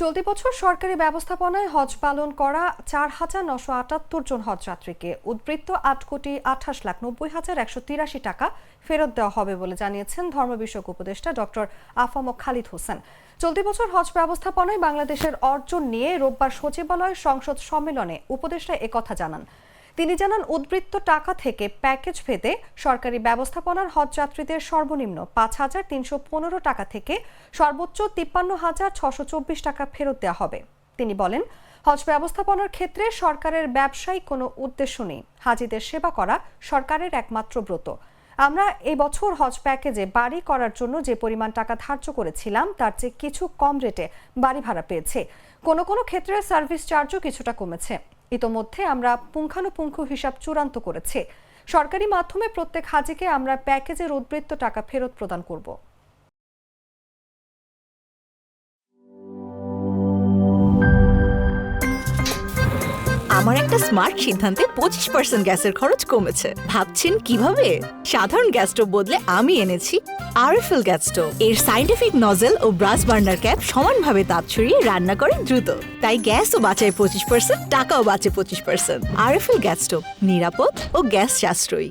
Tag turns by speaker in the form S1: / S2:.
S1: চলতি বছর সরকারি ব্যবস্থাপনায় হজ পালন করা 4,978 জন হজযাত্রীকে উদ্বৃত্ত 8,28,90,183 টাকা ফেরত দেওয়া হবে বলে জানিয়েছেন ধর্ম বিষয়ক উপদেষ্টা ডক্টর আফম খালিদ হোসেন। চলতি বছর হজ ব্যবস্থাপনায় বাংলাদেশের অর্জন নিয়ে রোববার সচিবালয় সংসদ সম্মেলনে উপদেষ্টা একথা জানান। তিনি জানান, উদ্বৃত্ত টাকা থেকে প্যাকেজ ভেদে সরকারি ব্যবস্থাপনার হজযাত্রীদের সর্বনিম্ন 5,315 টাকা থেকে সর্বোচ্চ 53,624 টাকা ফেরত দেওয়া হবে। তিনি বলেন, হজ ব্যবস্থাপনার ক্ষেত্রে সরকারের ব্যবসায়িক কোনো উদ্দেশ্য নেই। হাজিদের সেবা করা সরকারের একমাত্র ব্রত। আমরা এই বছর হজ প্যাকেজে বাড়ি করার জন্য যে পরিমাণ টাকা ধার্য করেছিলাম তার চেয়ে কিছু কম রেটে বাড়ি ভাড়া পেয়েছে। কোনো কোনো ক্ষেত্রে সার্ভিস চার্জও কিছুটা কমেছে। ইতোমধ্যে আমরা পুঙ্খানুপুঙ্খ হিসাব চূড়ান্ত করেছি। সরকারি মাধ্যমে প্রত্যেক হাজিকে আমরা প্যাকেজের উদ্বৃত্ত টাকা ফেরত প্রদান করব।
S2: আমার একটা স্মার্ট সিদ্ধান্তে 25% গ্যাসের খরচ কমেছে। ভাবছেন কিভাবে? সাধারণ গ্যাস স্টোভ বদলে আমি এনেছি আরএফএল গ্যাস স্টোভ। এর সাইন্টিফিক নজল ও ব্রাস বার্নার ক্যাপ সমানভাবে তাপ ছড়িয়ে রান্না করে দ্রুত। তাই গ্যাসও বাঁচায় 25%, টাকাও বাঁচে 25%। আরএফএল গ্যাস স্টোভ, নিরাপদ ও গ্যাস সাশ্রয়ী।